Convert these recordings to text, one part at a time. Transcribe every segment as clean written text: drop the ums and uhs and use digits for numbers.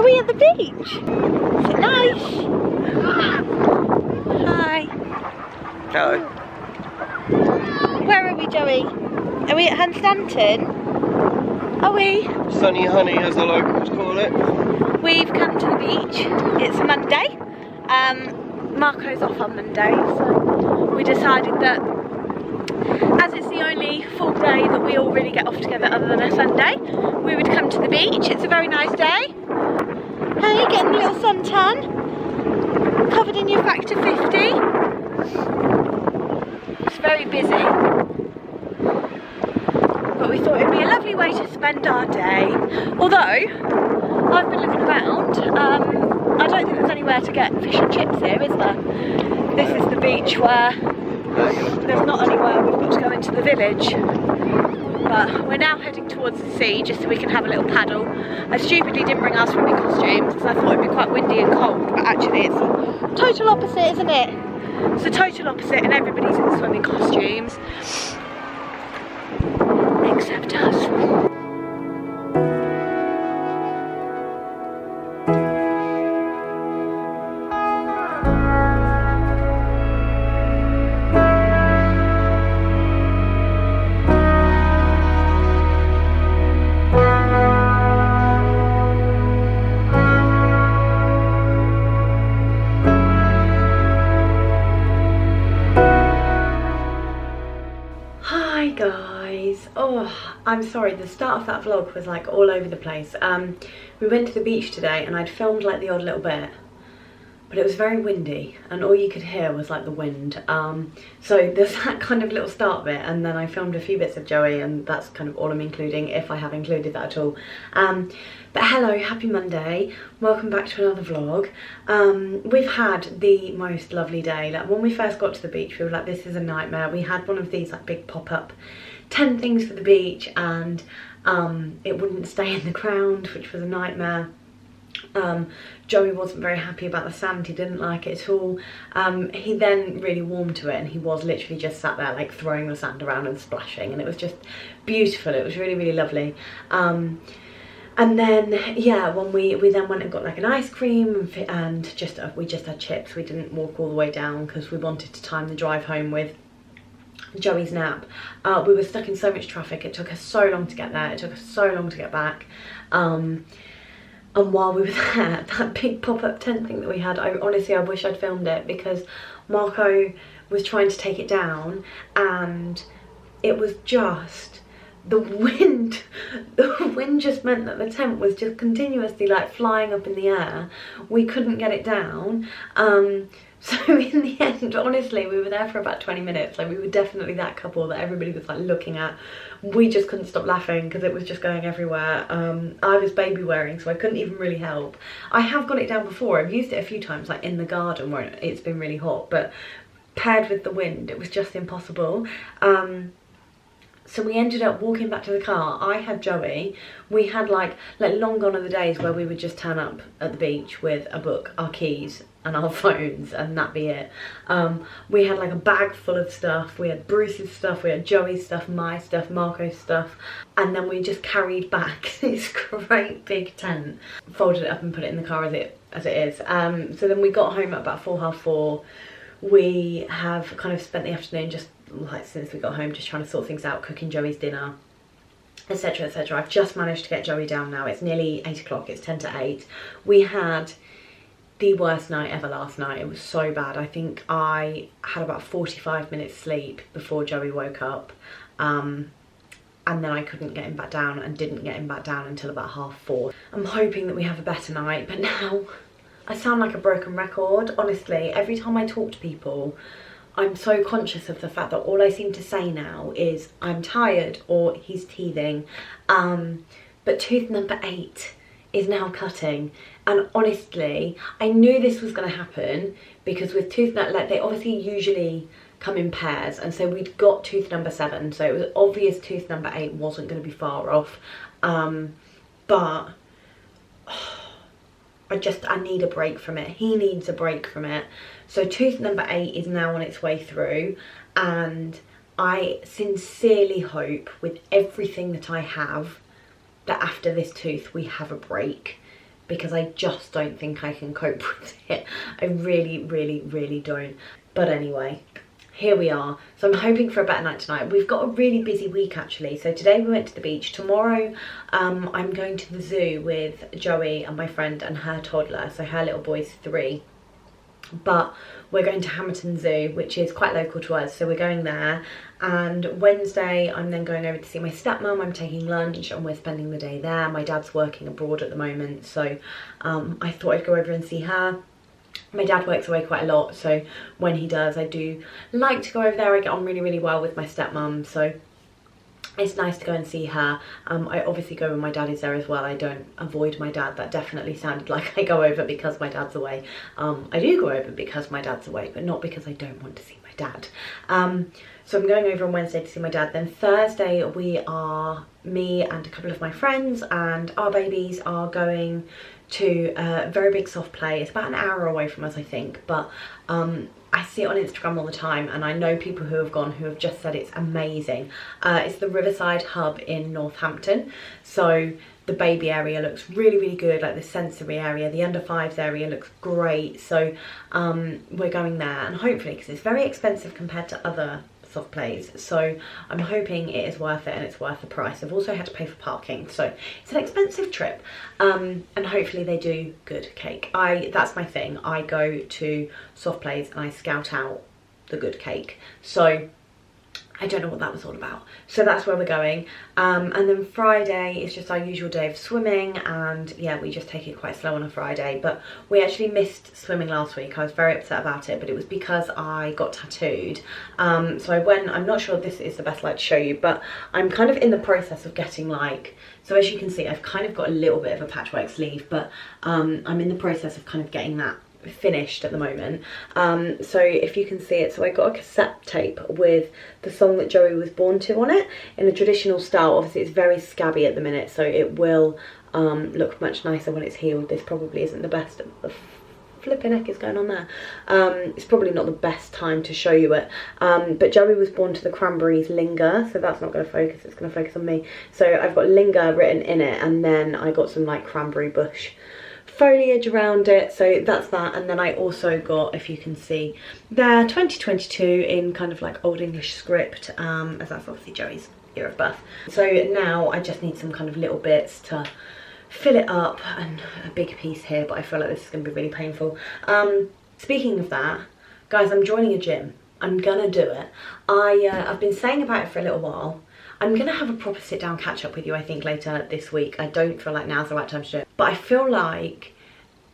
we at the beach? Is it nice? Hi. No. Where are we, Joey? Are we at Hunstanton? Are we? Sunny Honey, as the locals call it. We've come to the beach. It's Monday. Marco's off on Monday, so we decided that as it's the only full day that we all really get off together other than a Sunday, we would come to the beach. It's a very nice day. Hey, getting a little suntan. Covered in your factor 50. It's very busy. But we thought it'd be a lovely way to spend our day. Although, I've been looking around, I don't think there's anywhere to get fish and chips here, is there? This is the beach where there's not anywhere, we've got to go into the village. But we're now heading towards the sea just so we can have a little paddle. I stupidly didn't bring our swimming costumes because I thought it'd be quite windy and cold, but actually it's the total opposite, isn't it? It's the total opposite and everybody's in swimming costumes. Except us. Guys, oh, I'm sorry, the start of that vlog was like all over the place. We went to the beach today and I'd filmed like the odd little bit, but it was very windy and all you could hear was like the wind. So there's that kind of little start bit, and then I filmed a few bits of Joey, and that's kind of all I'm including, if I have included that at all. But hello, happy Monday, welcome back to another vlog. We've had the most lovely day. Like when we first got to the beach, we were like, this is a nightmare. We had one of these like big pop-up tent things for the beach, and it wouldn't stay in the ground, which was a nightmare. Joey wasn't very happy about the sand, he didn't like it at all. He then really warmed to it, and he was literally just sat there like throwing the sand around and splashing, and it was just beautiful. It was really, really lovely. And then, yeah, when we then went and got like an ice cream, and we just had chips. We didn't walk all the way down because we wanted to time the drive home with Joey's nap. We were stuck in so much traffic, it took us so long to get there, it took us so long to get back. And while we were there, that big pop-up tent thing that we had, honestly I wish I'd filmed it, because Marco was trying to take it down and it was just the wind just meant that the tent was just continuously like flying up in the air. We couldn't get it down. So in the end, honestly, we were there for about 20 minutes. Like we were definitely that couple that everybody was like looking at. We just couldn't stop laughing because it was just going everywhere. I was baby wearing, so I couldn't even really help. I have got it down before. I've used it a few times, like in the garden where it's been really hot, but paired with the wind, it was just impossible. So we ended up walking back to the car. I had Joey. We had like long gone are the days where we would just turn up at the beach with a book, our keys and our phones, and that be it. We had like a bag full of stuff. We had Bruce's stuff, we had Joey's stuff, my stuff, Marco's stuff, and then we just carried back this great big tent, folded it up and put it in the car as it is. So then we got home at about 4, half 4. We have kind of spent the afternoon just like since we got home just trying to sort things out, cooking Joey's dinner, etc, etc. I've just managed to get Joey down now. It's nearly 8 o'clock, it's 10 to 8. We had the worst night ever last night. It was so bad. I think I had about 45 minutes sleep before Joey woke up, and then I couldn't get him back down and didn't get him back down until about half 4. I'm hoping that we have a better night, but now I sound like a broken record. Honestly, every time I talk to people, I'm so conscious of the fact that all I seem to say now is I'm tired or he's teething. But tooth number 8 is now cutting, and honestly I knew this was going to happen because with tooth like they obviously usually come in pairs, and so we'd got tooth number 7, so it was obvious tooth number 8 wasn't going to be far off. But I need a break from it. He needs a break from it. So tooth number 8 is now on its way through, and I sincerely hope with everything that I have that after this tooth we have a break, because I just don't think I can cope with it. I really don't. But anyway, here we are. So I'm hoping for a better night tonight. We've got a really busy week actually. So today we went to the beach. Tomorrow I'm going to the zoo with Joey and my friend and her toddler. So her little boy's 3. But we're going to Hamerton Zoo, which is quite local to us, so we're going there. And Wednesday I'm then going over to see my stepmom. I'm taking lunch and we're spending the day there. My dad's working abroad at the moment, so I thought I'd go over and see her. My dad works away quite a lot, so when he does, I do like to go over there. I get on really well with my stepmom, so it's nice to go and see her. I obviously go when my dad is there as well. I don't avoid my dad. That definitely sounded like I go over because my dad's away. I do go over because my dad's away, but not because I don't want to see my dad. So I'm going over on Wednesday to see my dad. Then Thursday me and a couple of my friends and our babies are going to a very big soft play. It's about an hour away from us, I think, but I see it on Instagram all the time, and I know people who have gone who have just said it's amazing. It's the Riverside Hub in Northampton. So the baby area looks really good, like the sensory area, the under 5s area looks great. So we're going there, and hopefully, because it's very expensive compared to other soft plays, so I'm hoping it is worth it and it's worth the price. I've also had to pay for parking, so it's an expensive trip, and hopefully they do good cake. That's my thing. I go to soft plays and I scout out the good cake, so I don't know what that was all about. So that's where we're going. And then Friday is just our usual day of swimming, and yeah, we just take it quite slow on a Friday. But we actually missed swimming last week. I was very upset about it, but it was because I got tattooed. So I went, I'm not sure if this is the best light to show you, but I'm kind of in the process of getting like, so as you can see, I've kind of got a little bit of a patchwork sleeve, but I'm in the process of kind of getting that finished at the moment. So if you can see it, so I got a cassette tape with the song that Joey was born to on it in a traditional style. Obviously it's very scabby at the minute, so it will look much nicer when it's healed. This probably isn't the best. The flipping heck is going on there. It's probably not the best time to show you it, but Joey was born to the Cranberries Linger, so that's not going to focus, it's going to focus on me. So I've got Linger written in it, and then I got some like cranberry bush foliage around it, so that's that. And then I also got, if you can see there, 2022 in kind of like Old English script, as that's obviously Joey's year of birth. So now I just need some kind of little bits to fill it up, and a big piece here, but I feel like this is going to be really painful. Speaking of that, guys, I'm joining a gym. I'm gonna do it. I've been saying about it for a little while. I'm going to have a proper sit down catch up with you, I think, later this week. I don't feel like now's the right time to do it, but I feel like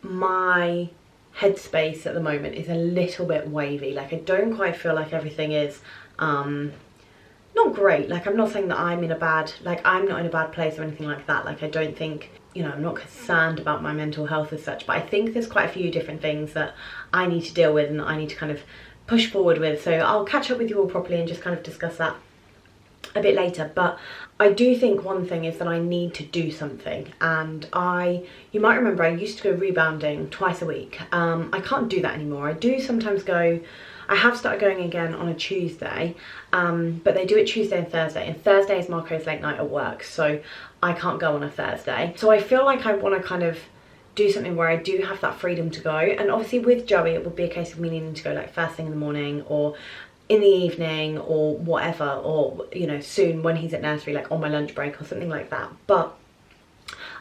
my headspace at the moment is a little bit wavy. Like I don't quite feel like everything is not great. Like I'm not saying that I'm in a bad, like I'm not in a bad place or anything like that. Like I don't think, you know, I'm not concerned about my mental health as such, but I think there's quite a few different things that I need to deal with and I need to kind of push forward with. So I'll catch up with you all properly and just kind of discuss that a bit later. But I do think one thing is that I need to do something, and you might remember I used to go rebounding twice a week. I can't do that anymore. I do sometimes go, I have started going again on a Tuesday, but they do it Tuesday and Thursday is Marco's late night at work, so I can't go on a Thursday. So I feel like I want to kind of do something where I do have that freedom to go, and obviously with Joey it would be a case of me needing to go like first thing in the morning or in the evening or whatever, or you know, soon when he's at nursery, like on my lunch break or something like that. But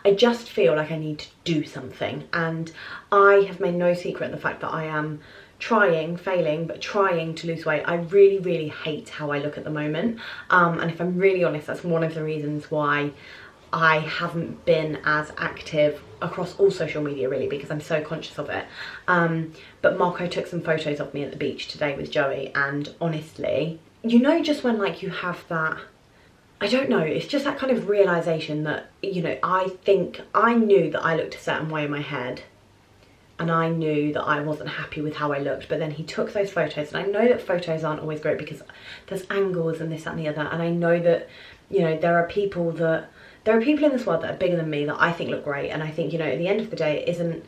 I just feel like I need to do something, and I have made no secret of the fact that I am failing, but trying to lose weight. I really hate how I look at the moment, and if I'm really honest, that's one of the reasons why I haven't been as active across all social media, really, because I'm so conscious of it. But Marco took some photos of me at the beach today with Joey, and honestly, you know, just when like you have that, I don't know, it's just that kind of realization that, you know, I think I knew that I looked a certain way in my head, and I knew that I wasn't happy with how I looked, but then he took those photos, and I know that photos aren't always great because there's angles and this, that and the other, and I know that, you know, there are people in this world that are bigger than me that I think look great, and I think, you know, at the end of the day, it isn't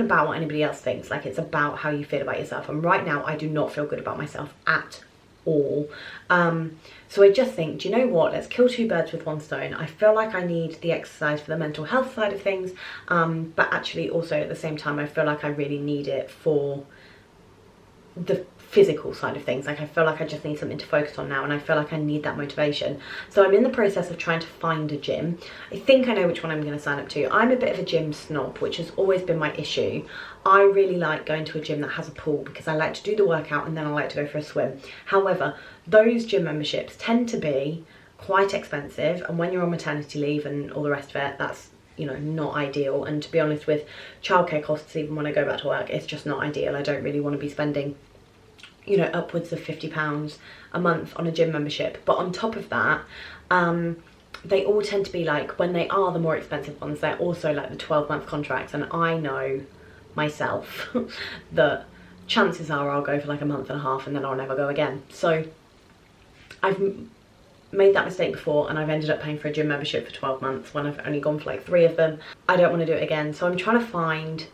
about what anybody else thinks. Like, it's about how you feel about yourself, and right now I do not feel good about myself at all. So I just think, do you know what, let's kill 2 birds with 1 stone. I feel like I need the exercise for the mental health side of things, but actually also at the same time I feel like I really need it for the physical side of things. Like, I feel like I just need something to focus on now, and I feel like I need that motivation. So I'm in the process of trying to find a gym. I think I know which one I'm going to sign up to. I'm a bit of a gym snob, which has always been my issue. I really like going to a gym that has a pool because I like to do the workout and then I like to go for a swim. However, those gym memberships tend to be quite expensive, and when you're on maternity leave and all the rest of it, that's, you know, not ideal. And to be honest, with childcare costs, even when I go back to work, it's just not ideal. I don't really want to be spending, you know, upwards of £50 a month on a gym membership. But on top of that, they all tend to be like, when they are the more expensive ones, they're also like the 12-month contracts, and I know myself that chances are I'll go for like a month and a half and then I'll never go again. So I've made that mistake before, and I've ended up paying for a gym membership for 12 months when I've only gone for like 3 of them. I don't want to do it again, so I'm trying to find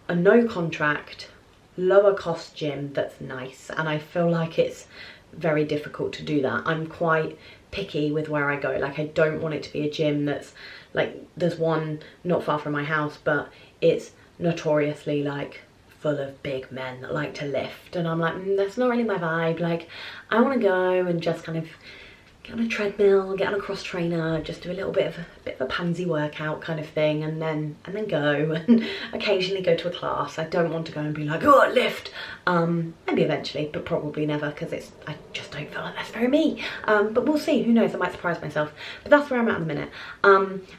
a no contract, lower cost gym that's nice, and I feel like it's very difficult to do that. I'm quite picky with where I go. Like, I don't want it to be a gym that's like, there's one not far from my house, but it's notoriously like full of big men that like to lift, and I'm like, that's not really my vibe. Like, I want to go and just kind of get on a treadmill, get on a cross trainer, just do a little bit of a pansy workout kind of thing, and then go and occasionally go to a class. I don't want to go and be like, oh, lift. Maybe eventually, but probably never, because I just don't feel like that's very me. But we'll see, who knows, I might surprise myself. But that's where I'm at the minute.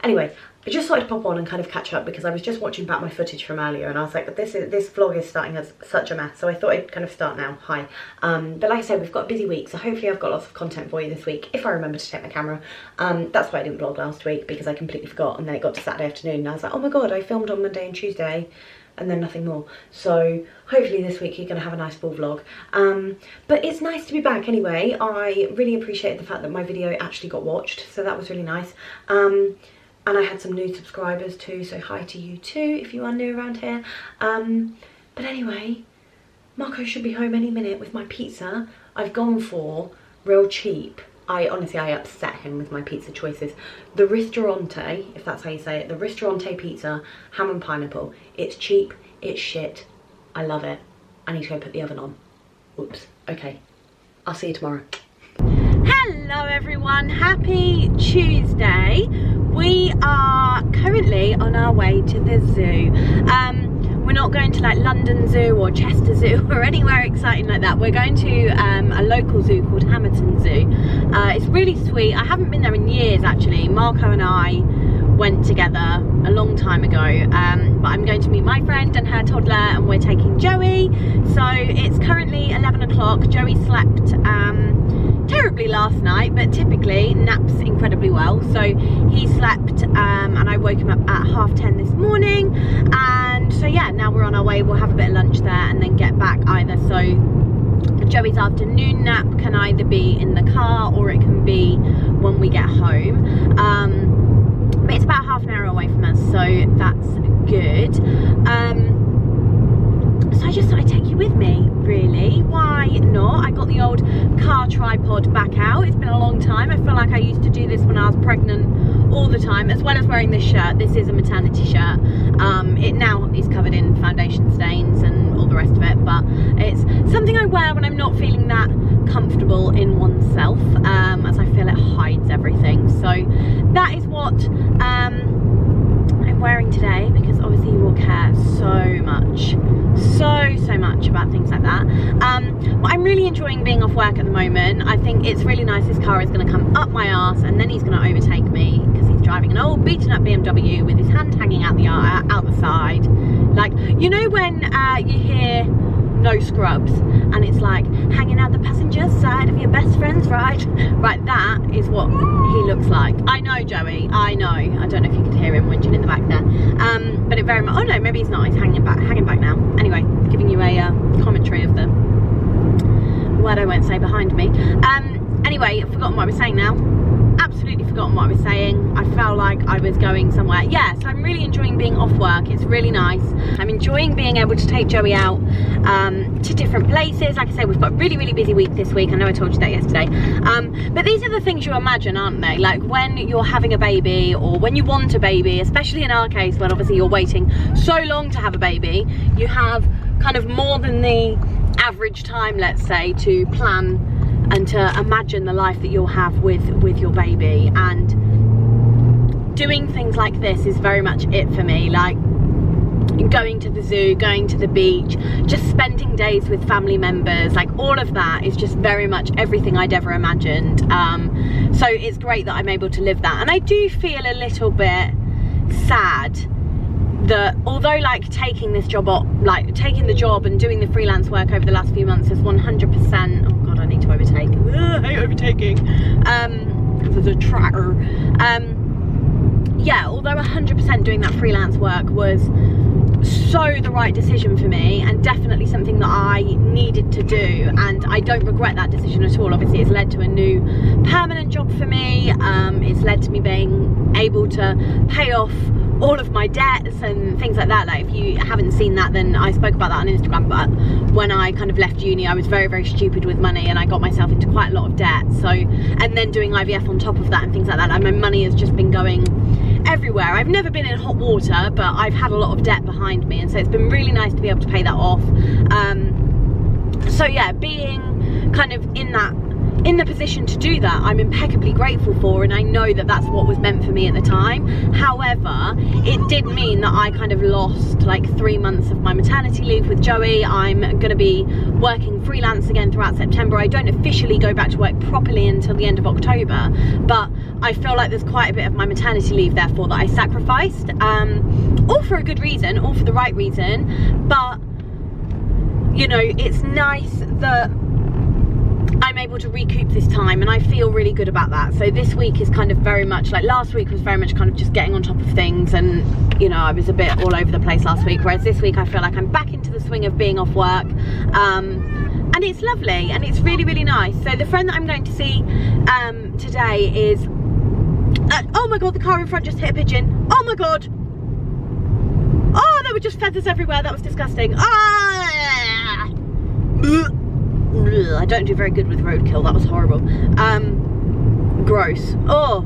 Anyway, I just thought I'd pop on and kind of catch up, because I was just watching back my footage from earlier and I was like, this vlog is starting as such a mess, so I thought I'd kind of start now. Hi. But like I said, we've got a busy week, so hopefully I've got lots of content for you this week, if I remember to take my camera. That's why I didn't vlog last week, because I completely forgot, and then it got to Saturday afternoon and I was like, oh my god, I filmed on Monday and Tuesday and then nothing more. So hopefully this week you're going to have a nice full vlog. But it's nice to be back anyway. I really appreciate the fact that my video actually got watched, so that was really nice. And I had some new subscribers too, so hi to you too if you are new around here. But anyway, Marco should be home any minute with my pizza. I've gone for real cheap. Honestly, I upset him with my pizza choices. The Ristorante, if that's how you say it, the Ristorante pizza, ham and pineapple. It's cheap, it's shit, I love it. I need to go put the oven on. Oops, okay. I'll see you tomorrow. Hello everyone, happy Tuesday. We are currently on our way to the zoo. We're not going to like London Zoo or Chester Zoo or anywhere exciting like that. We're going to a local zoo called Hamerton Zoo. It's really sweet. I haven't been there in years actually. Marco and I went together a long time ago, but I'm going to meet my friend and her toddler, and we're taking Joey. So it's currently 11 o'clock. Joey slept terribly last night, but typically naps incredibly well, so he slept, and I woke him up at 10:30 this morning, and so yeah, now we're on our way. We'll have a bit of lunch there and then get back either. So Joey's afternoon nap can either be in the car or it can be when we get home, but it's about half an hour away from us, so that's good. So I just thought I'd take you with me, really. Why not? I got the old car tripod back out. It's been a long time. I feel like I used to do this when I was pregnant all the time, as well as wearing this shirt. This is a maternity shirt. It now is covered in foundation stains and all the rest of it, but it's something I wear when I'm not feeling that comfortable in oneself, as I feel it hides everything. So that is what I'm wearing today, because obviously you will care so much about things like that. But I'm really enjoying being off work at the moment. I think it's really nice. This car is going to come up my arse and then he's going to overtake me, because he's driving an old beaten up BMW with his hand hanging out the side. Like, you know when you hear no scrubs and it's like hanging out the passenger side of your best friend's ride? Right, that is what he looks like. I know, Joey, I know. I don't know if you could hear him whinging in the back there, but it very much, oh no, maybe he's not, he's hanging back now. Anyway, giving you a commentary of the word I won't say behind me. Anyway, I've forgotten what I was saying now. absolutely forgotten what I was saying. I felt like I was going somewhere. Yeah, so I'm really enjoying being off work. It's really nice. I'm enjoying being able to take Joey out to different places. Like I say, we've got a really, really busy week this week. I know I told you that yesterday. But these are the things you imagine, aren't they? Like when you're having a baby, or when you want a baby, especially in our case, when obviously you're waiting so long to have a baby, you have kind of more than the average time, let's say, to plan and to imagine the life that you'll have with your baby. And doing things like this is very much it for me. Like going to the zoo, going to the beach, just spending days with family members, like all of that is just very much everything I'd ever imagined. So it's great that I'm able to live that. And I do feel a little bit sad that although like taking this job up, like taking the job and doing the freelance work over the last few months is 100%, oh god, I need to overtake. I hate overtaking because there's a tracker. Yeah, although 100% doing that freelance work was so the right decision for me, and definitely something that I needed to do, and I don't regret that decision at all. Obviously it's led to a new permanent job for me. It's led to me being able to pay off all of my debts and things like that. Like if you haven't seen that, then I spoke about that on Instagram, but when I kind of left uni I was very, very stupid with money, and I got myself into quite a lot of debt. So, and then doing IVF on top of that and things like that, like my money has just been going everywhere. I've never been in hot water, but I've had a lot of debt behind me, and so it's been really nice to be able to pay that off. So yeah, being kind of in the position to do that, I'm impeccably grateful for, and I know that that's what was meant for me at the time. However, it did mean that I kind of lost like 3 months of my maternity leave with Joey. I'm going to be working freelance again throughout September. I don't officially go back to work properly until the end of October, but I feel like there's quite a bit of my maternity leave therefore that I sacrificed, all for a good reason, all for the right reason. But you know, it's nice that I'm able to recoup this time, and I feel really good about that. So this week is kind of very much like last week was very much kind of just getting on top of things, and you know, I was a bit all over the place last week, whereas this week I feel like I'm back into the swing of being off work, and it's lovely and it's really, really nice. So the friend that I'm going to see today is oh my god, the car in front just hit a pigeon. Oh my god, oh, there were just feathers everywhere. That was disgusting. Ah! I don't do very good with roadkill. That was horrible. Gross. Oh,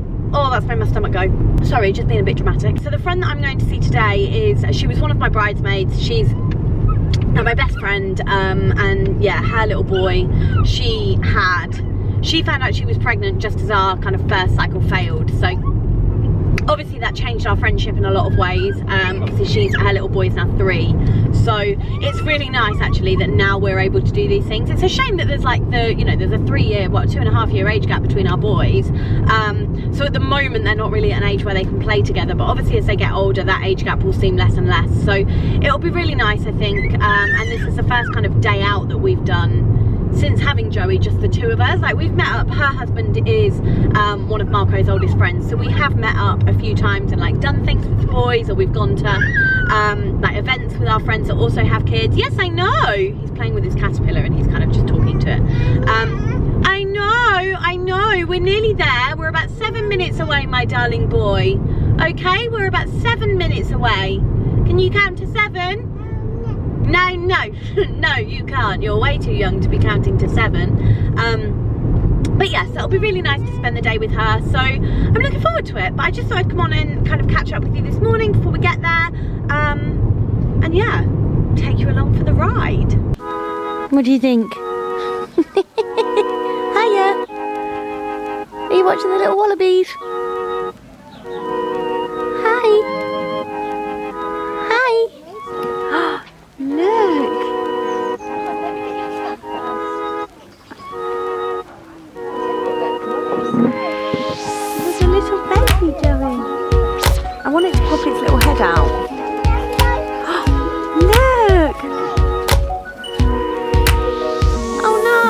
that's made my stomach go. Sorry, just being a bit dramatic. So the friend that I'm going to see today she was one of my bridesmaids. She's my best friend, and yeah, her little boy, she found out she was pregnant just as our kind of first cycle failed. So obviously that changed our friendship in a lot of ways. Obviously her little boy is now 3, so it's really nice actually that now we're able to do these things. It's a shame that there's like there's a 2.5 year age gap between our boys, so at the moment they're not really at an age where they can play together, but obviously as they get older that age gap will seem less and less. So it'll be really nice, I think, and this is the first kind of day out that we've done since having Joey, just the two of us. Like we've met up, her husband is one of Marco's oldest friends, so we have met up a few times and like done things with the boys, or we've gone to like events with our friends that also have kids. Yes, I know, he's playing with his caterpillar and he's kind of just talking to it. I know, we're nearly there. We're about 7 minutes away, my darling boy. Okay, we're about 7 minutes away. Can you count to 7? No, no, you can't. You're way too young to be counting to 7. But yes, it'll be really nice to spend the day with her. So I'm looking forward to it. But I just thought I'd come on and kind of catch up with you this morning before we get there. And yeah, take you along for the ride. What do you think? Hiya. Are you watching the little wallabies? Hi. Hi. Look. There's a little baby, Joey. I want it to pop its little head out. Look. Oh no.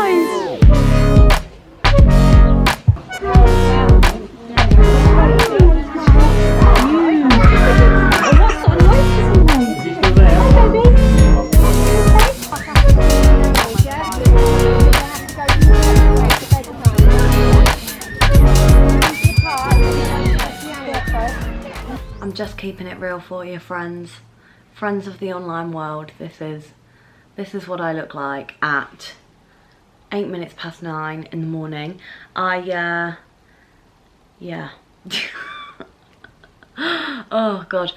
What sort of noise is it making? Hi, baby. keeping it real for you, friends. Friends of the online world, this is what I look like at 8 minutes past 9 in the morning. Yeah. Oh god.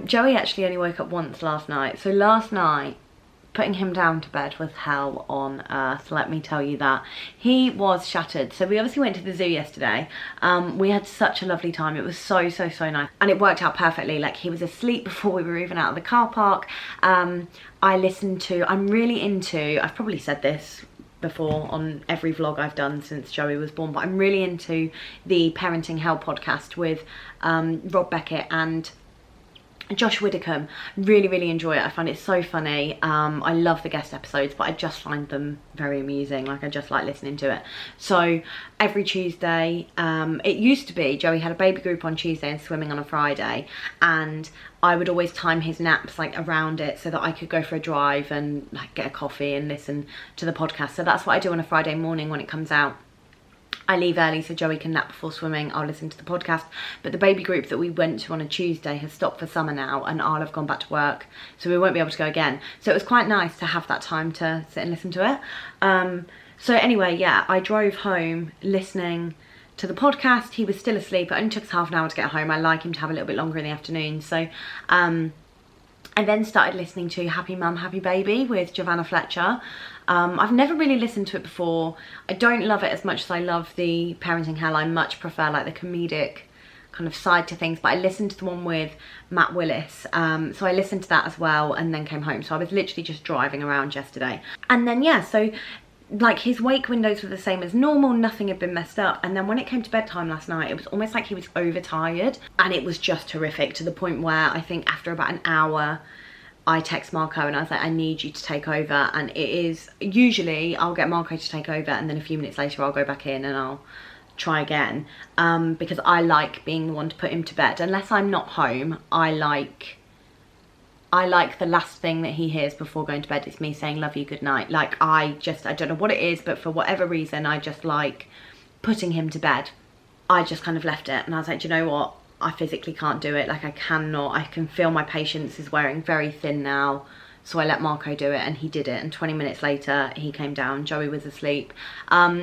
Joey actually only woke up once last night. So last night, putting him down to bed was hell on earth, let me tell you that. He was shattered. So we obviously went to the zoo yesterday. We had such a lovely time. It was so nice. And it worked out perfectly. Like, he was asleep before we were even out of the car park. I listened to, I'm really into, I've probably said this before on every vlog I've done since Joey was born, but I'm really into the Parenting Hell podcast with Rob Beckett and Josh Widdicombe. Really enjoy it. I find it so funny. I love the guest episodes, but I just find them very amusing. Like, I just like listening to it. So every Tuesday, it used to be Joey had a baby group on Tuesday and swimming on a Friday, and I would always time his naps like around it so that I could go for a drive and like get a coffee and listen to the podcast. So that's what I do on a Friday morning when it comes out. I leave early so Joey can nap before swimming. I'll listen to the podcast. But the baby group that we went to on a Tuesday has stopped for summer now, and I'll have gone back to work, so we won't be able to go again. So it was quite nice to have that time to sit and listen to it. So anyway, yeah, I drove home listening to the podcast. He was still asleep. It only took us half an hour to get home. I like him to have a little bit longer in the afternoon. So I then started listening to Happy Mum, Happy Baby with Giovanna Fletcher. I've never really listened to it before. I don't love it as much as I love the Parenting Hell. I much prefer like the comedic kind of side to things, but I listened to the one with Matt Willis. So I listened to that as well and then came home. So I was literally just driving around yesterday. And then, yeah, so like his wake windows were the same as normal, nothing had been messed up. And then when it came to bedtime last night, it was almost like he was overtired, and it was just horrific, to the point where I think after about an hour, I text Marco and I was like, I need you to take over. And it is, usually I'll get Marco to take over and then a few minutes later I'll go back in and I'll try again, because I like being the one to put him to bed. Unless I'm not home, I like the last thing that he hears before going to bed is me saying love you, good night. Like, I don't know what it is, but for whatever reason, I just like putting him to bed. I just kind of left it and I was like, do you know what? I physically can't do it. Like, I cannot. I can feel my patience is wearing very thin now. So I let Marco do it, and he did it. And 20 minutes later, he came down. Joey was asleep.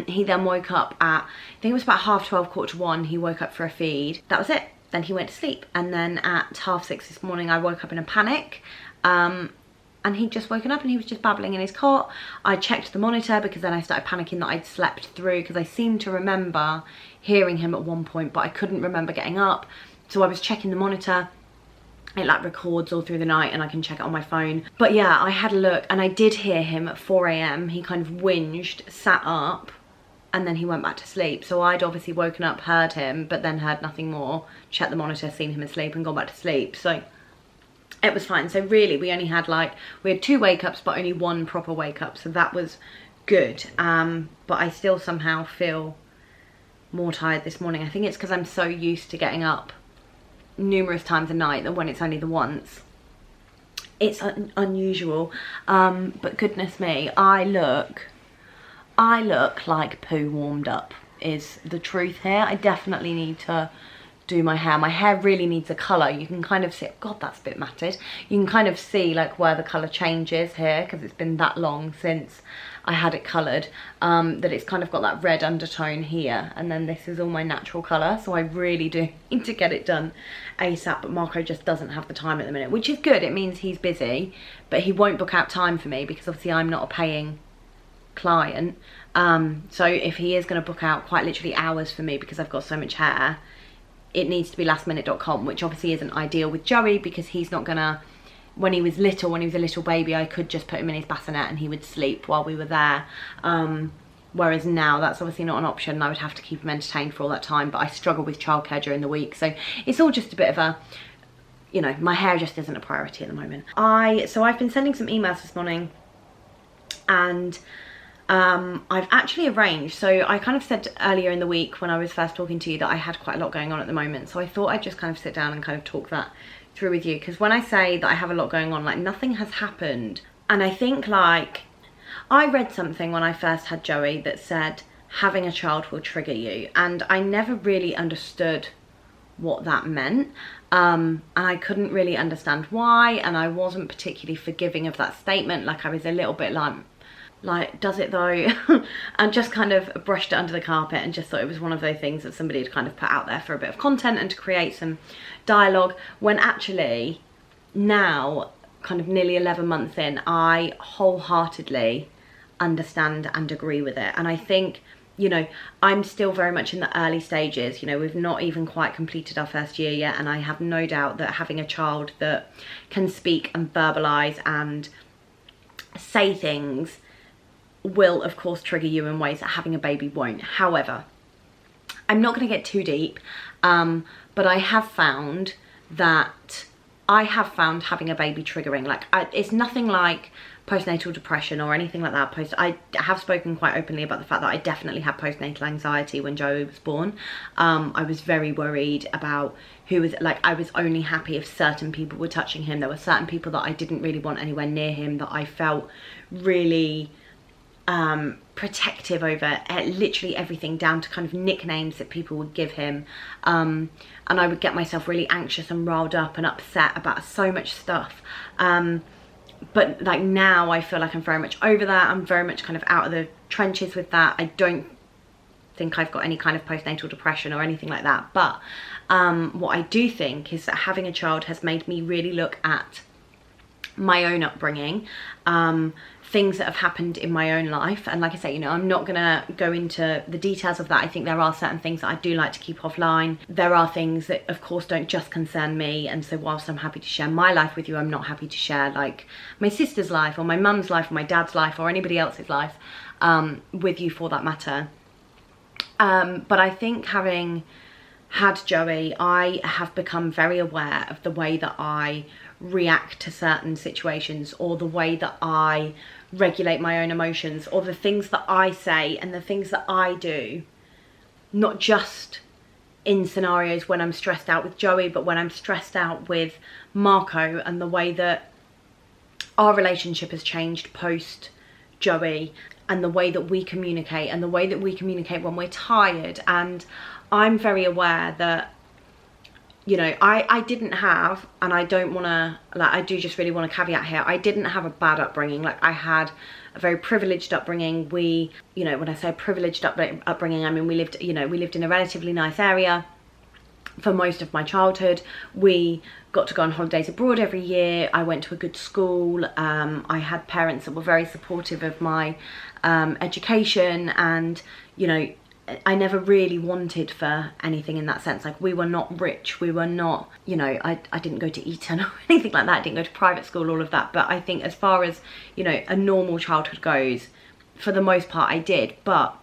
He then woke up at, I think it was about 12:30, 1:15. He woke up for a feed. That was it. Then he went to sleep. And then at 6:30 this morning, I woke up in a panic. And he'd just woken up and he was just babbling in his cot. I checked the monitor because then I started panicking that I'd slept through, because I seemed to remember hearing him at one point, but I couldn't remember getting up. So I was checking the monitor. It like records all through the night and I can check it on my phone. But yeah, I had a look and I did hear him at 4 AM. He kind of whinged, sat up, and then he went back to sleep. So I'd obviously woken up, heard him, but then heard nothing more. Checked the monitor, seen him asleep, and gone back to sleep. So it was fine. So really, we only had we had 2 wake-ups, but only 1 proper wake-up. So that was good. But I still somehow feel more tired this morning. I think it's because I'm so used to getting up numerous times a night that when it's only the once, it's unusual. But goodness me, I look like poo warmed up is the truth here. I definitely need to do my hair. My hair really needs a colour. You can kind of see, God, that's a bit matted. You can kind of see like where the colour changes here, because it's been that long since I had it coloured, that it's kind of got that red undertone here, and then this is all my natural colour. So I really do need to get it done ASAP, but Marco just doesn't have the time at the minute, which is good. It means he's busy, but he won't book out time for me because obviously I'm not a paying client. So if he is going to book out quite literally hours for me because I've got so much hair, it needs to be lastminute.com, which obviously isn't ideal with Joey because he's not gonna, when he was a little baby, I could just put him in his bassinet and he would sleep while we were there. Whereas now that's obviously not an option. I would have to keep him entertained for all that time, but I struggle with childcare during the week. So it's all just a bit of a, you know, my hair just isn't a priority at the moment. So I've been sending some emails this morning, and I've actually arranged, so I kind of said earlier in the week when I was first talking to you that I had quite a lot going on at the moment, so I thought I'd just kind of sit down and kind of talk that through with you, because when I say that I have a lot going on, like, nothing has happened. And I think, like, I read something when I first had Joey that said having a child will trigger you, and I never really understood what that meant, and I couldn't really understand why, and I wasn't particularly forgiving of that statement. Like, I was a little bit like, does it though? And just kind of brushed it under the carpet and just thought it was one of those things that somebody had kind of put out there for a bit of content and to create some dialogue, when actually now, kind of nearly 11 months in, I wholeheartedly understand and agree with it. And I think, you know, I'm still very much in the early stages. You know, we've not even quite completed our first year yet, and I have no doubt that having a child that can speak and verbalise and say things will of course trigger you in ways that having a baby won't. However, I'm not going to get too deep, but I have found having a baby triggering. Like, it's nothing like postnatal depression or anything like that. I have spoken quite openly about the fact that I definitely had postnatal anxiety when Joey was born. I was very worried about who was, like, I was only happy if certain people were touching him. There were certain people that I didn't really want anywhere near him, that I felt really protective over, literally everything down to kind of nicknames that people would give him, and I would get myself really anxious and riled up and upset about so much stuff, but like now I feel like I'm very much over that. I'm very much kind of out of the trenches with that. I don't think I've got any kind of postnatal depression or anything like that, but what I do think is that having a child has made me really look at my own upbringing, things that have happened in my own life. And like I say, you know, I'm not gonna go into the details of that. I think there are certain things that I do like to keep offline. There are things that of course don't just concern me, and so whilst I'm happy to share my life with you, I'm not happy to share like my sister's life or my mum's life or my dad's life or anybody else's life with you, for that matter. But I think having had Joey, I have become very aware of the way that I react to certain situations, or the way that I regulate my own emotions, or the things that I say and the things that I do, not just in scenarios when I'm stressed out with Joey, but when I'm stressed out with Marco, and the way that our relationship has changed post Joey, and the way that we communicate, and the way that we communicate when we're tired. And I'm very aware that, you know, I didn't have, and I don't want to, like, I do just really want to caveat here, I didn't have a bad upbringing. Like, I had a very privileged upbringing. We, you know, when I say privileged upbringing, I mean, we lived in a relatively nice area for most of my childhood. We got to go on holidays abroad every year. I went to a good school. I had parents that were very supportive of my education, and, you know, I never really wanted for anything in that sense. Like, we were not rich, we were not, you know, I didn't go to Eton or anything like that. I didn't go to private school, all of that. But I think as far as, you know, a normal childhood goes, for the most part I did. But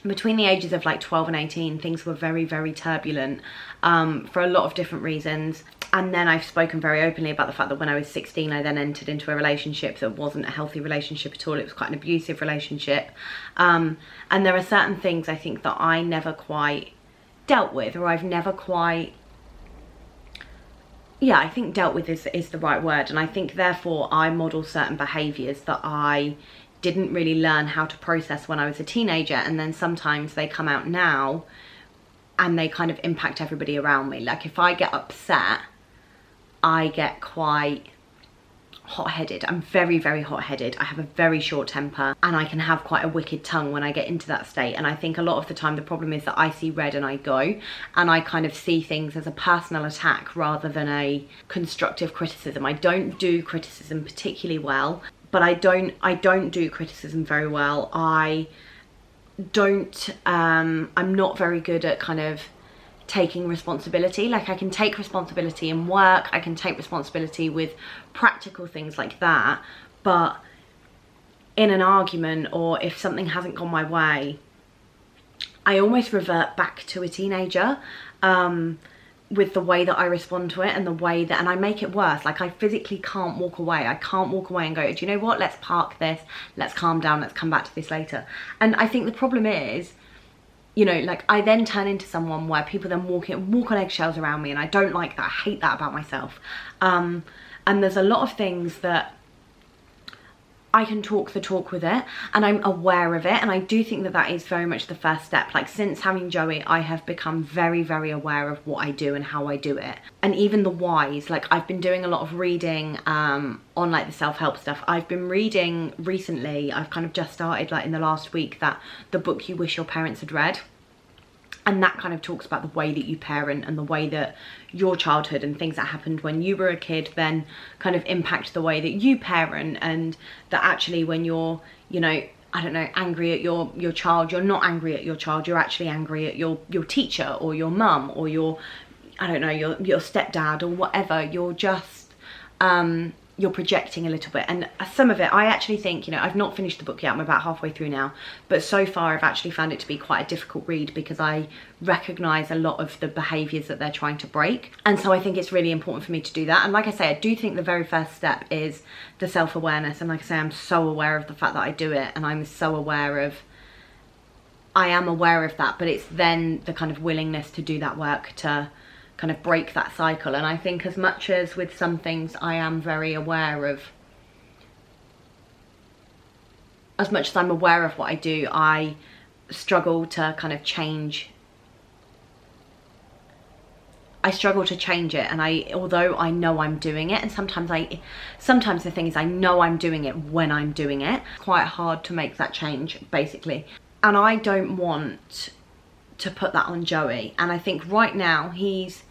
between the ages of like 12 and 18, things were very, very turbulent for a lot of different reasons. And then I've spoken very openly about the fact that when I was 16, I then entered into a relationship that wasn't a healthy relationship at all. It was quite an abusive relationship. And there are certain things I think that I never quite dealt with, or I've never quite, yeah, I think dealt with is the right word. And I think therefore I model certain behaviours that I didn't really learn how to process when I was a teenager, and then sometimes they come out now and they kind of impact everybody around me. Like, if I get upset, I get quite hot-headed. I'm very, very hot-headed. I have a very short temper, and I can have quite a wicked tongue when I get into that state. And I think a lot of the time the problem is that I see red and I go, and I kind of see things as a personal attack rather than a constructive criticism. I don't do criticism particularly well, but I don't do criticism very well. I'm not very good at kind of taking responsibility. Like, I can take responsibility in work, I can take responsibility with practical things like that, but in an argument, or if something hasn't gone my way, I almost revert back to a teenager with the way that I respond to it, and the way that, and I make it worse. Like, I physically can't walk away. I can't walk away and go, do you know what, let's park this, let's calm down, let's come back to this later. And I think the problem is, you know, like, I then turn into someone where people then walk on eggshells around me, and I don't like that. I hate that about myself. And there's a lot of things that I can talk the talk with it, and I'm aware of it, and I do think that that is very much the first step. Like, since having Joey, I have become very, very aware of what I do and how I do it, and even the whys. Like, I've been doing a lot of reading on like the self-help stuff. I've been reading recently, I've kind of just started like in the last week, that the book You Wish Your Parents Had Read. And that kind of talks about the way that you parent and the way that your childhood and things that happened when you were a kid then kind of impact the way that you parent, and that actually when you're, you know, I don't know, angry at your child, you're not angry at your child, you're actually angry at your teacher or your mum or your, I don't know, your stepdad or whatever. You're just, you're projecting a little bit. And some of it, I actually think, you know, I've not finished the book yet, I'm about halfway through now, but so far I've actually found it to be quite a difficult read because I recognise a lot of the behaviours that they're trying to break. And so I think it's really important for me to do that. And like I say, I do think the very first step is the self-awareness. And like I say, I'm so aware of the fact that I do it, and I'm so aware of, I am aware of that, but it's then the kind of willingness to do that work to kind of break that cycle. And I think as much as with some things I am very aware of, as much as I'm aware of what I do, I struggle to kind of change. I struggle to change it, and although I know I'm doing it, and sometimes the thing is I know I'm doing it when I'm doing it, it's quite hard to make that change basically. And I don't want to put that on Joey. And I think right now he's,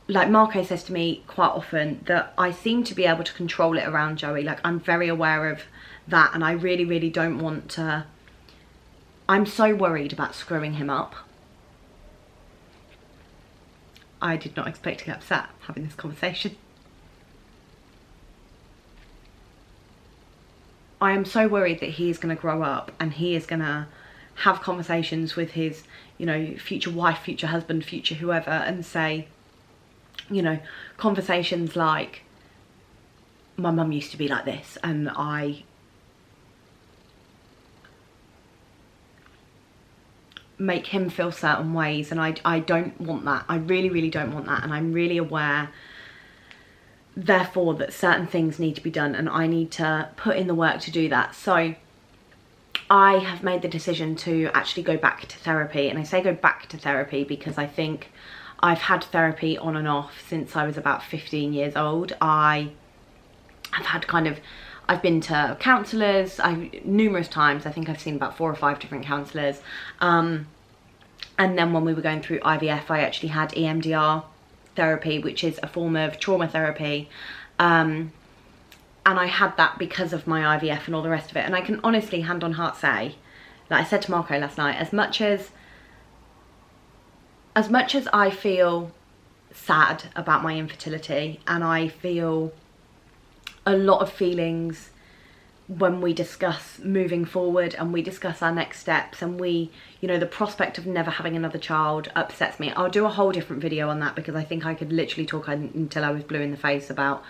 like Marco says to me quite often, that I seem to be able to control it around Joey. Like, I'm very aware of that, and I really, really don't want to. I'm so worried about screwing him up. I did not expect to get upset having this conversation. I am so worried that he is going to grow up and he is going to have conversations with his, you know, future wife, future husband, future whoever, and say, you know, conversations like, my mum used to be like this, and I make him feel certain ways. And I don't want that. I really, really don't want that. And I'm really aware, therefore, that certain things need to be done, and I need to put in the work to do that. So I have made the decision to actually go back to therapy. And I say go back to therapy because I think I've had therapy on and off since I was about 15 years old. I've been to counsellors numerous times. I think I've seen about 4 or 5 different counsellors. And then when we were going through IVF, I actually had EMDR therapy, which is a form of trauma therapy. And I had that because of my IVF and all the rest of it. And I can honestly, hand on heart, say, like I said to Marco last night, as much as I feel sad about my infertility, and I feel a lot of feelings when we discuss moving forward and we discuss our next steps, and we, you know, the prospect of never having another child upsets me. I'll do a whole different video on that because I think I could literally talk until I was blue in the face about,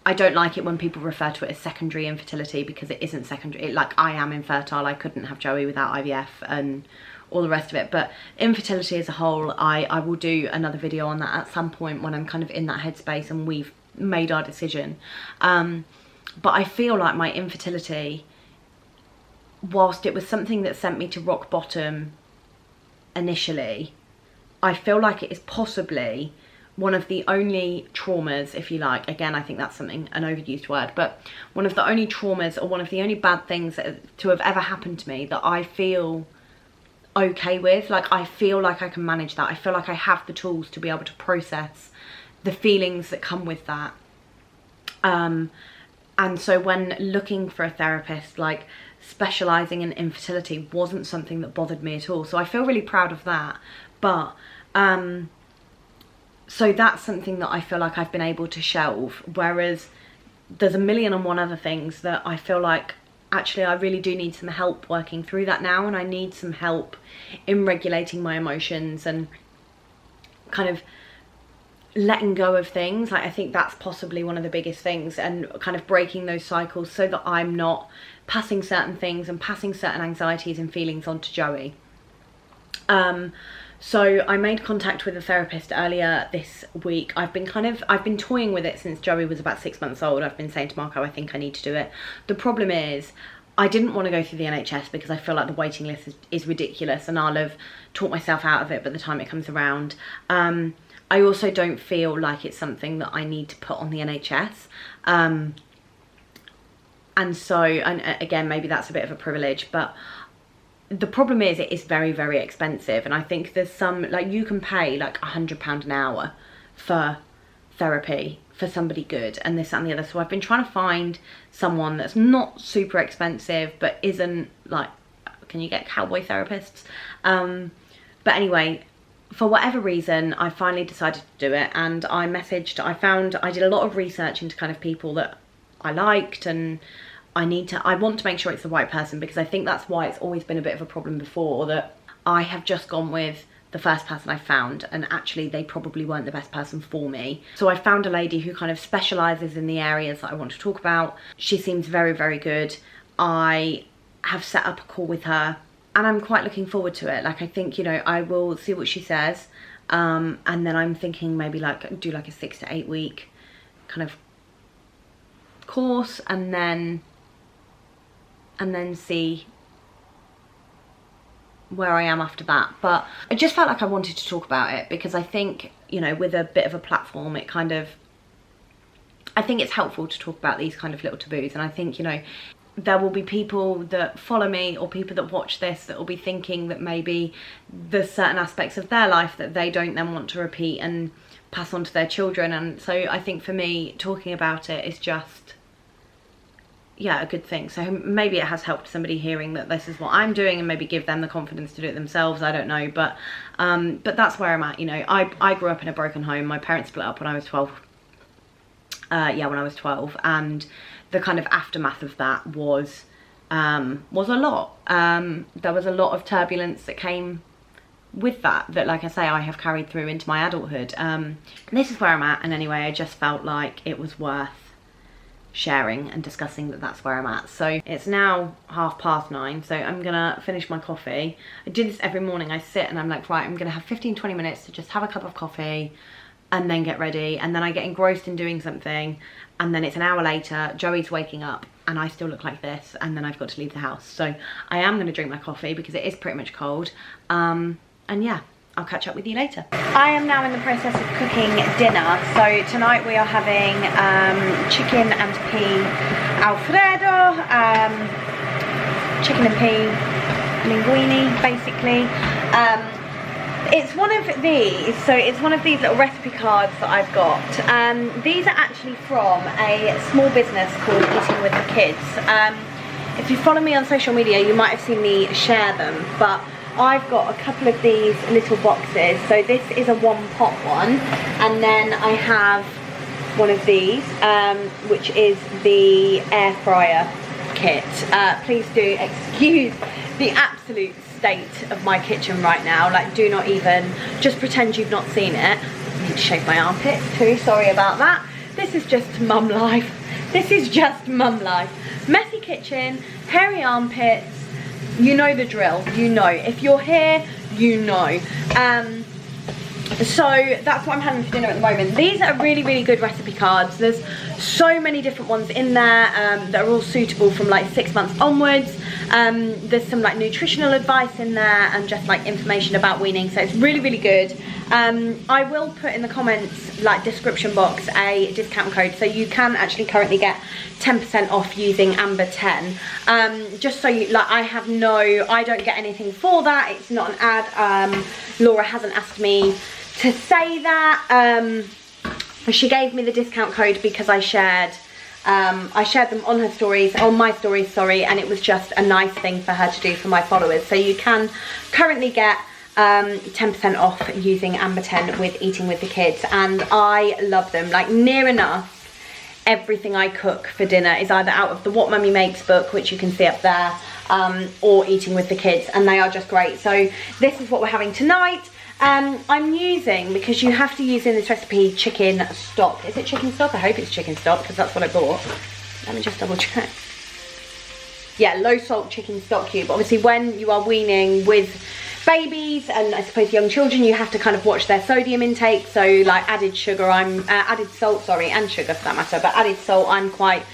I don't like it when people refer to it as secondary infertility, because it isn't secondary. Like, I am infertile, I couldn't have Joey without IVF and all the rest of it. But infertility as a whole, I will do another video on that at some point when I'm kind of in that headspace and we've made our decision. But I feel like my infertility, whilst it was something that sent me to rock bottom initially, I feel like it is possibly one of the only traumas, if you like, again, I think that's an overused word, but one of the only traumas, or one of the only bad things to have ever happened to me that I feel okay with. Like, I feel like I can manage that. I feel like I have the tools to be able to process the feelings that come with that. And so when looking for a therapist, like, specialising in infertility wasn't something that bothered me at all. So I feel really proud of that. But so that's something that I feel like I've been able to shelve, whereas there's a million and one other things that I feel like actually I really do need some help working through that now, and I need some help in regulating my emotions and kind of letting go of things. Like, I think that's possibly one of the biggest things, and kind of breaking those cycles so that I'm not passing certain things and passing certain anxieties and feelings onto Joey. So I made contact with a therapist earlier this week. I've been toying with it since Joey was about 6 months old. I've been saying to Marco, I think I need to do it. The problem is, I didn't want to go through the NHS because I feel like the waiting list is ridiculous, and I'll have talked myself out of it by the time it comes around. I also don't feel like it's something that I need to put on the NHS. And again, maybe that's a bit of a privilege, but the problem is it is very, very expensive. And I think there's some, like, you can pay like £100 an hour for therapy for somebody good, and this, that and the other. So I've been trying to find someone that's not super expensive, but isn't like, can you get cowboy therapists? But anyway, for whatever reason, I finally decided to do it, and I did a lot of research into kind of people that I liked, and I want to make sure it's the right person, because I think that's why it's always been a bit of a problem before, that I have just gone with the first person I found, and actually they probably weren't the best person for me. So I found a lady who kind of specialises in the areas that I want to talk about. She seems very, very good. I have set up a call with her, and I'm quite looking forward to it. Like, I think, you know, I will see what she says, and then I'm thinking maybe like do like a 6 to 8 week kind of course, and then see where I am after that. But I just felt like I wanted to talk about it, because I think, you know, with a bit of a platform, it kind of, I think it's helpful to talk about these kind of little taboos. And I think, you know, there will be people that follow me or people that watch this that will be thinking that maybe there's certain aspects of their life that they don't then want to repeat and pass on to their children. And so I think for me, talking about it is just, yeah, a good thing. So maybe it has helped somebody hearing that this is what I'm doing, and maybe give them the confidence to do it themselves. I don't know, but that's where I'm at. You know, I grew up in a broken home. My parents split up when I was 12. When I was 12, and the kind of aftermath of that was a lot. There was a lot of turbulence that came with that, like I say, I have carried through into my adulthood. And this is where I'm at, and anyway, I just felt like it was worth sharing and discussing that that's where I'm at. So it's now 9:30, so I'm gonna finish my coffee. I do this every morning. I sit and I'm like, right, I'm gonna have 15-20 minutes to just have a cup of coffee and then get ready, and then I get engrossed in doing something, and then it's an hour later, Joey's waking up and I still look like this, and then I've got to leave the house. So I am gonna drink my coffee because it is pretty much cold. And yeah, I'll catch up with you later. I am now in the process of cooking dinner. So tonight we are having chicken and pea alfredo, chicken and pea linguine, basically. It's one of these, so it's one of these little recipe cards that I've got. These are actually from a small business called Eating with the Kids. If you follow me on social media, you might have seen me share them, but I've got a couple of these little boxes. So this is a 1-pot one, and then I have one of these, which is the air fryer kit. Please do excuse the absolute state of my kitchen right now. Like, do not even, just pretend you've not seen it. I need to shave my armpits too, sorry about that. This is just mum life. This is just mum life. Messy kitchen, hairy armpits, you know the drill, you know. If you're here, you know. So that's what I'm having for dinner at the moment. These are really, really good recipe cards. There's so many different ones in there that are all suitable from like 6 months onwards. There's some like nutritional advice in there and just like information about weaning, so it's really, really good. I will put in the comments, like description box, a discount code, so you can actually currently get 10% off using Amber 10. Just so you, like, I don't get anything for that. It's not an ad. Laura hasn't asked me to say that. She gave me the discount code because I shared them on her stories, on my stories, sorry, and it was just a nice thing for her to do for my followers. So you can currently get 10% off using Amber 10 with Eating with the Kids, and I love them. Like, near enough everything I cook for dinner is either out of the What Mummy Makes book, which you can see up there, or Eating with the Kids, and they are just great. So this is what we're having tonight. I'm using, because you have to use in this recipe, chicken stock. Is it chicken stock? I hope it's chicken stock, because that's what I bought. Let me just double check. Yeah, low salt chicken stock cube. Obviously when you are weaning with babies and I suppose young children, you have to kind of watch their sodium intake. So like added sugar, added salt, sorry, and sugar for that matter, but added salt I'm quite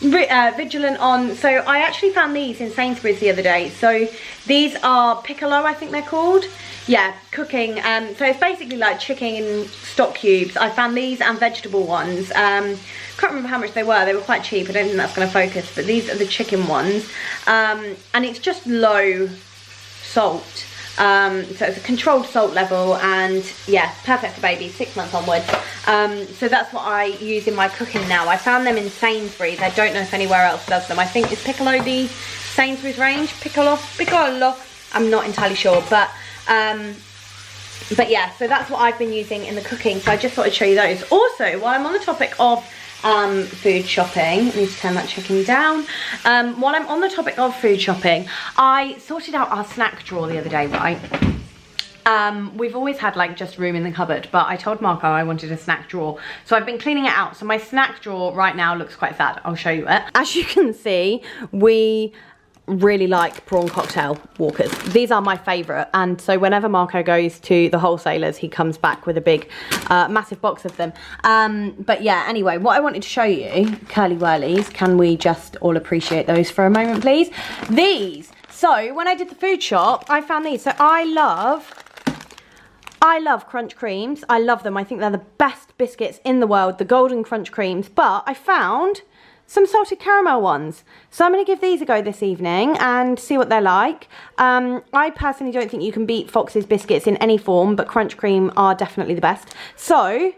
vigilant on. So I actually found these in Sainsbury's the other day. So these are Piccolo, I think they're called. Yeah, cooking. So it's basically like chicken stock cubes. I found these and vegetable ones. Can't remember how much they were. They were quite cheap. I don't think that's going to focus, but these are the chicken ones. And it's just low salt. So it's a controlled salt level, and yeah, perfect for babies 6 months onwards. So that's what I use in my cooking now. I found them in Sainsbury's. I don't know if anywhere else does them. I think it's Piccolo, the Sainsbury's range. Piccolo. I'm not entirely sure, but yeah, so that's what I've been using in the cooking. So I just thought I'd show you those. Also, while I'm on the topic of food shopping, I need to turn that chicken down. While I'm on the topic of food shopping, I sorted out our snack drawer the other day, right? We've always had like just room in the cupboard, but I told Marco I wanted a snack drawer, so I've been cleaning it out. So my snack drawer right now looks quite sad. I'll show you it. As you can see, we really like prawn cocktail walkers. These are my favourite, and so whenever Marco goes to the wholesalers, he comes back with a big massive box of them. But yeah, anyway, what I wanted to show you, curly whirlies, can we just all appreciate those for a moment please? These, so when I did the food shop, I found these. So I love Crunch Creams. I love them. I think they're the best biscuits in the world, the Golden Crunch Creams. But I found some salted caramel ones. So I'm going to give these a go this evening and see what they're like. I personally don't think you can beat Fox's biscuits in any form, but Crunch Cream are definitely the best. So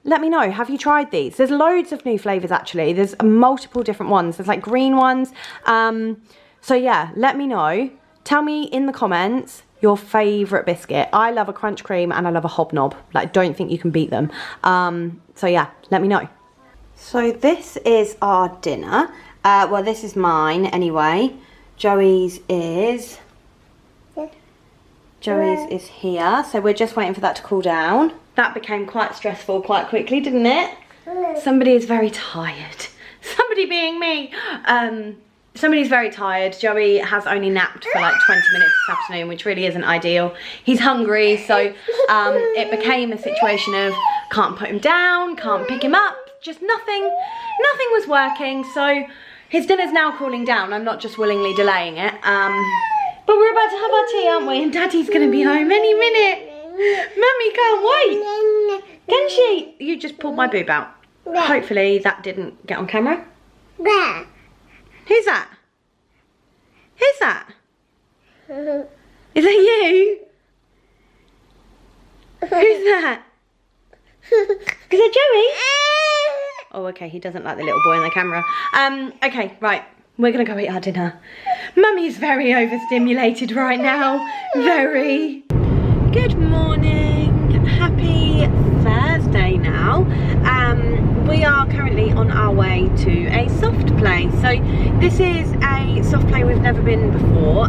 let me know, have you tried these? There's loads of new flavours actually. There's multiple different ones. There's like green ones. So yeah, let me know. Tell me in the comments your favourite biscuit. I love a Crunch Cream and I love a Hobnob. Like, don't think you can beat them. So yeah, let me know. So this is our dinner. Well, this is mine anyway. Joey's is here. So we're just waiting for that to cool down. That became quite stressful quite quickly, didn't it? Somebody is very tired. Somebody being me. Somebody's very tired. Joey has only napped for like 20 minutes this afternoon, which really isn't ideal. He's hungry, so it became a situation of can't put him down, can't pick him up. Just nothing was working, so his dinner's now cooling down. I'm not just willingly delaying it. But we're about to have our tea, aren't we? And Daddy's gonna be home any minute. Mummy can't wait. Can she? You just pulled my boob out. Hopefully that didn't get on camera. Who's that? Who's that? Is that you? Who's that? Is that Joey? Oh, okay, he doesn't like the little boy in the camera. Okay, right, we're gonna go eat our dinner. Mummy's very overstimulated right now, very. Good morning, happy Thursday now. We are currently on our way to a soft play. So this is a soft play we've never been before.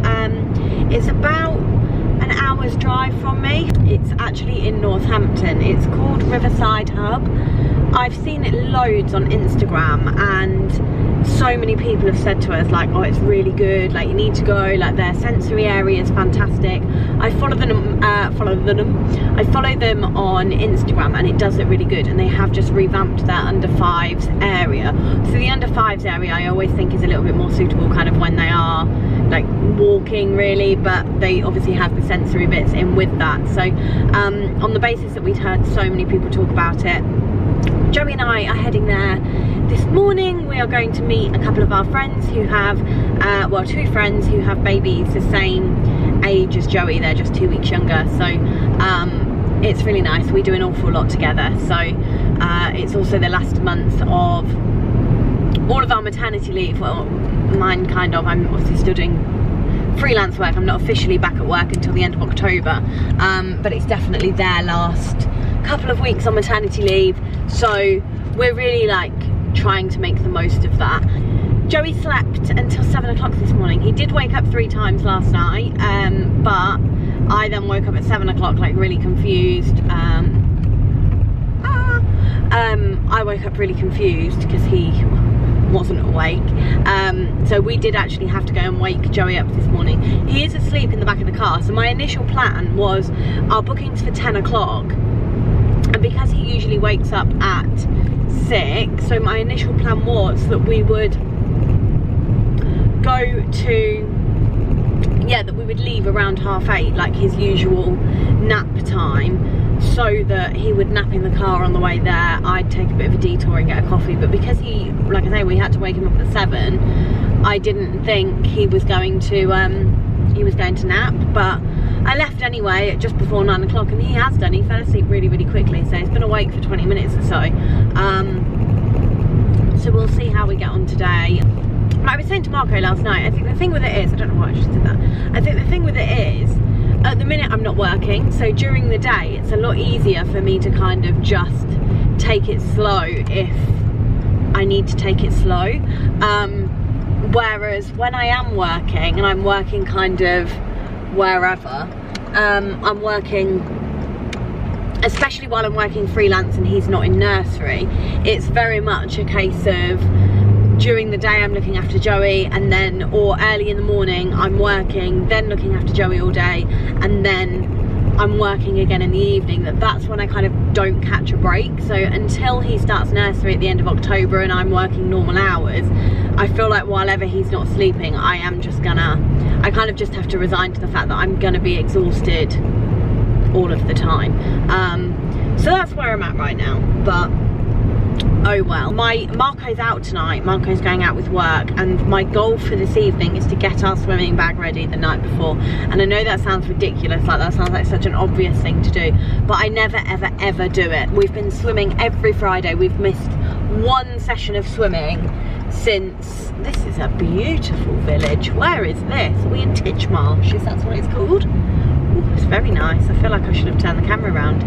It's about an hour's drive from me. It's actually in Northampton. It's called Riverside Hub. I've seen it loads on Instagram, and so many people have said to us like, oh, it's really good, like you need to go, like their sensory area is fantastic. I follow them on Instagram, and it does look really good, and they have just revamped their under fives area. So the under fives area I always think is a little bit more suitable kind of when they are like walking really, but they obviously have the sensory bits in with that. So on the basis that we'd heard so many people talk about it, Joey and I are heading there this morning. We are going to meet a couple of our friends who have, well, two friends who have babies the same age as Joey. They're just 2 weeks younger, so it's really nice. We do an awful lot together. So it's also the last month of all of our maternity leave. Well, mine kind of. I'm obviously still doing freelance work. I'm not officially back at work until the end of October, but it's definitely their last couple of weeks on maternity leave, so we're really like trying to make the most of that. Joey slept until 7 o'clock this morning. He did wake up 3 times last night, but I then woke up at 7 o'clock like really confused. I woke up really confused because he wasn't awake. So we did actually have to go and wake Joey up this morning. He is asleep in the back of the car, so my initial plan was our booking's for 10 o'clock, and because he usually wakes up at 6, so my initial plan was that we would go to, that we would leave around 8:30, like his usual nap time, so that he would nap in the car on the way there. I'd take a bit of a detour and get a coffee, but because he, like I say, we had to wake him up at 7, I didn't think he was going to nap, but I left anyway at just before 9 o'clock, and he has done. He fell asleep really, really quickly, so he's been awake for 20 minutes or so. So we'll see how we get on today. I was saying to Marco last night, I think the thing with it is, I don't know why I just did that, I think the thing with it is, at the minute I'm not working, so during the day it's a lot easier for me to kind of just take it slow if I need to take it slow. Whereas when I am working, and I'm working kind of wherever, I'm working, especially while I'm working freelance and he's not in nursery, it's very much a case of during the day I'm looking after Joey, and then, or early in the morning I'm working, then looking after Joey all day, and then I'm working again in the evening. That's when I kind of don't catch a break. So until he starts nursery at the end of October and I'm working normal hours, I feel like while ever he's not sleeping, I kind of just have to resign to the fact that I'm gonna be exhausted all of the time. So that's where I'm at right now, but oh well. Marco's out tonight, Marco's going out with work, and my goal for this evening is to get our swimming bag ready the night before. And I know that sounds ridiculous, like that sounds like such an obvious thing to do, but I never ever ever do it. We've been swimming every Friday. We've missed one session of swimming since, this is a beautiful village. Where is this? Are we in Titchmarsh? Is that what it's called? Ooh, it's very nice. I feel like I should have turned the camera around.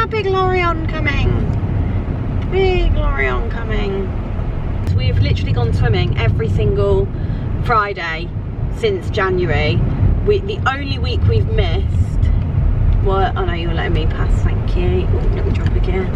Big lorry oncoming. Big lorry oncoming. So we've literally gone swimming every single Friday since January. The only week we've missed, oh no, you're letting me pass, thank you. Ooh, let me drop a gear.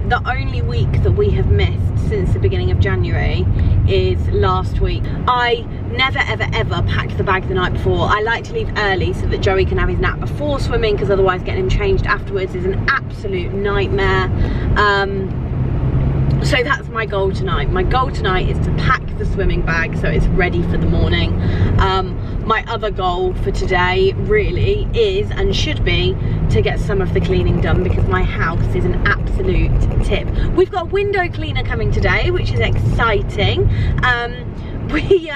The only week that we have missed since the beginning of January is last week. I never ever ever pack the bag the night before. I like to leave early so that Joey can have his nap before swimming, because otherwise getting him changed afterwards is an absolute nightmare. So that's my goal tonight. My goal tonight is to pack the swimming bag so it's ready for the morning. My other goal for today really is, and should be, to get some of the cleaning done, because my house is an absolute tip. We've got a window cleaner coming today, which is exciting. We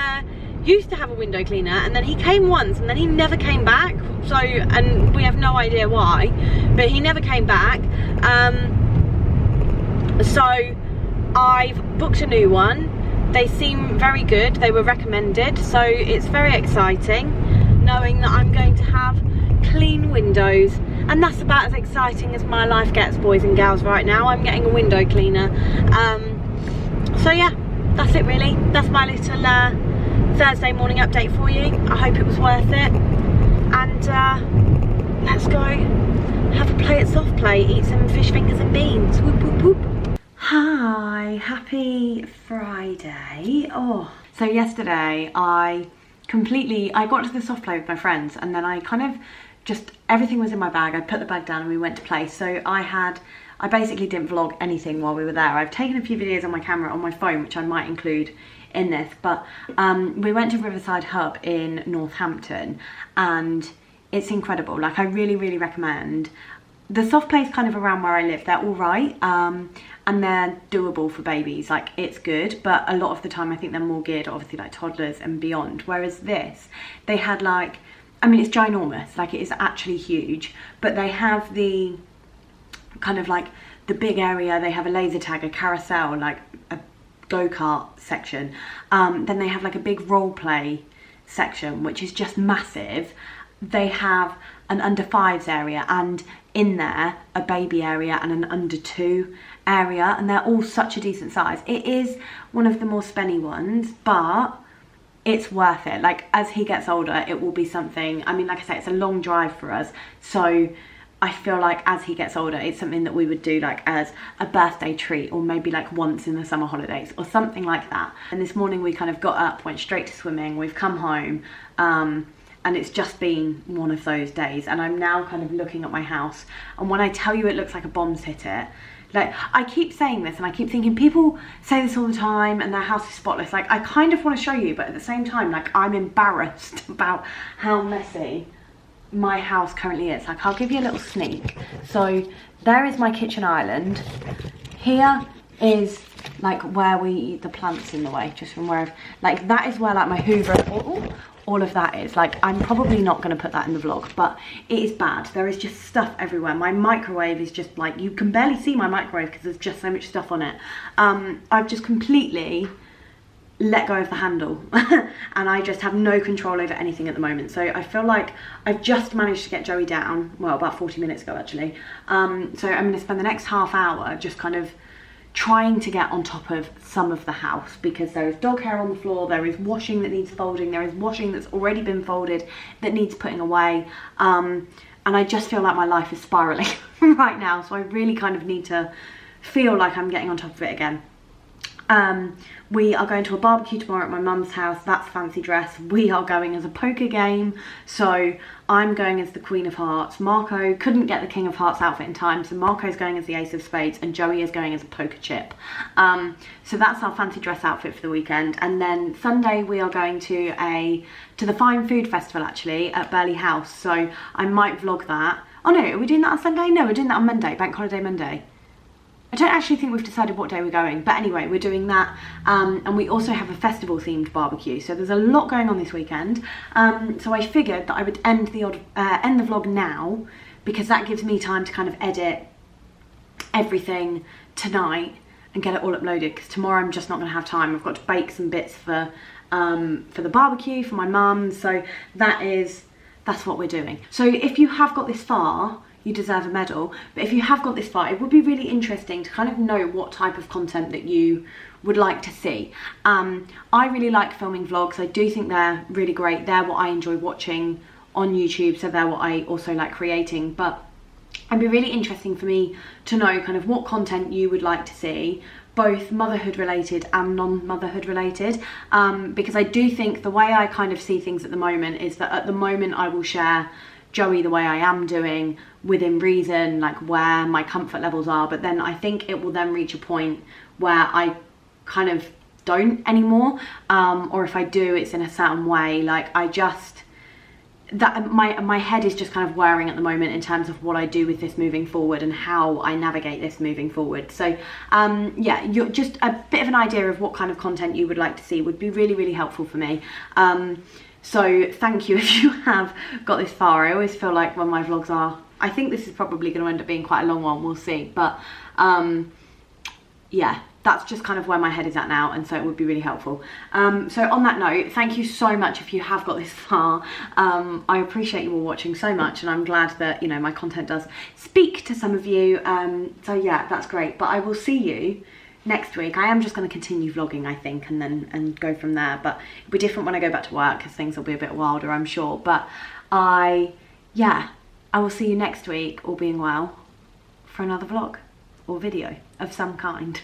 used to have a window cleaner, and then he came once and then he never came back, so, and we have no idea why, but he never came back. So I've booked a new one. They seem very good, they were recommended, so it's very exciting knowing that I'm going to have clean windows, and that's about as exciting as my life gets, boys and gals. Right now I'm getting a window cleaner. So yeah, that's it really. That's my little Thursday morning update for you. I hope it was worth it, and let's go have a play at soft play, eat some fish fingers and beans. Whoop whoop whoop. Hi, happy Friday. Oh, so yesterday I got to the soft play with my friends, and then I kind of just, everything was in my bag. I put the bag down and we went to play. So I basically didn't vlog anything while we were there. I've taken a few videos on my camera on my phone, which I might include in this, but we went to Riverside Hub in Northampton, and it's incredible. Like, I really, really recommend. The soft plays kind of around where I live, they're all right, and they're doable for babies. Like, it's good, but a lot of the time I think they're more geared, obviously, like toddlers and beyond. Whereas this, they had like, I mean, it's ginormous, like it is actually huge, but they have the kind of like the big area. They have a laser tag, a carousel, like a go-kart section. Then they have like a big role play section, which is just massive. They have an under 5s area, and in there a baby area and an under 2 area, and they're all such a decent size. It is one of the more spenny ones, but it's worth it. Like, as he gets older, it will be something. I mean, like I say, it's a long drive for us, so I feel like as he gets older, it's something that we would do like as a birthday treat, or maybe like once in the summer holidays or something like that. And this morning we kind of got up, went straight to swimming, we've come home, and it's just been one of those days. And I'm now kind of looking at my house, and when I tell you it looks like a bomb's hit it, like, I keep saying this and I keep thinking people say this all the time and their house is spotless. Like, I kind of want to show you, but at the same time, like, I'm embarrassed about how messy my house currently is. Like, I'll give you a little sneak. So there is my kitchen island. Here is like where we eat the plants in the way, just from where, like, that is where like my Hoover, all of that is. Like, I'm probably not going to put that in the vlog, but it is bad. There is just stuff everywhere. My microwave is just like, you can barely see my microwave because there's just so much stuff on it. I've just completely let go of the handle and I just have no control over anything at the moment. So I feel like I've just managed to get Joey down, well, about 40 minutes ago actually. So I'm going to spend the next half hour just kind of trying to get on top of some of the house, because there is dog hair on the floor, there is washing that needs folding, there is washing that's already been folded that needs putting away, and I just feel like my life is spiraling right now. So I really kind of need to feel like I'm getting on top of it again. We are going to a barbecue tomorrow at my mum's house. That's fancy dress. We are going as a poker game. So I'm going as the Queen of Hearts. Marco couldn't get the King of Hearts outfit in time, so Marco's going as the Ace of Spades and Joey is going as a poker chip. So that's our fancy dress outfit for the weekend. And then Sunday we are going to the Fine Food Festival actually at Burley House. So I might vlog that. Oh no, are we doing that on Sunday? No, we're doing that on Monday, Bank Holiday Monday. I don't actually think we've decided what day we're going, but anyway, we're doing that, and we also have a festival themed barbecue, so there's a lot going on this weekend. So I figured that I would end the vlog now, because that gives me time to kind of edit everything tonight and get it all uploaded, because tomorrow I'm just not going to have time. I've got to bake some bits for the barbecue for my mum, so that's what we're doing. So if you have got this far, you deserve a medal. But if you have got this far, it would be really interesting to kind of know what type of content that you would like to see. I really like filming vlogs. I do think they're really great. They're what I enjoy watching on YouTube, so they're what I also like creating. But it'd be really interesting for me to know kind of what content you would like to see, both motherhood related and non-motherhood related, because I do think the way I kind of see things at the moment is that at the moment I will share Joey the way I am doing, within reason, like where my comfort levels are, but then I think it will then reach a point where I kind of don't anymore, or if I do, it's in a certain way. Like, I just, that my head is just kind of whirring at the moment in terms of what I do with this moving forward and how I navigate this moving forward. So yeah, you're just a bit of an idea of what kind of content you would like to see would be really, really helpful for me. So thank you if you have got this far. I always feel like when my vlogs are, I think this is probably going to end up being quite a long one, we'll see. But yeah, that's just kind of where my head is at now, and so it would be really helpful. So on that note, thank you so much if you have got this far. I appreciate you all watching so much, and I'm glad that, you know, my content does speak to some of you. So yeah, that's great. But I will see you next week. I am just going to continue vlogging, I think, and go from there. But it'll be different when I go back to work, because things will be a bit wilder, I'm sure. But I will see you next week, all being well, for another vlog or video of some kind.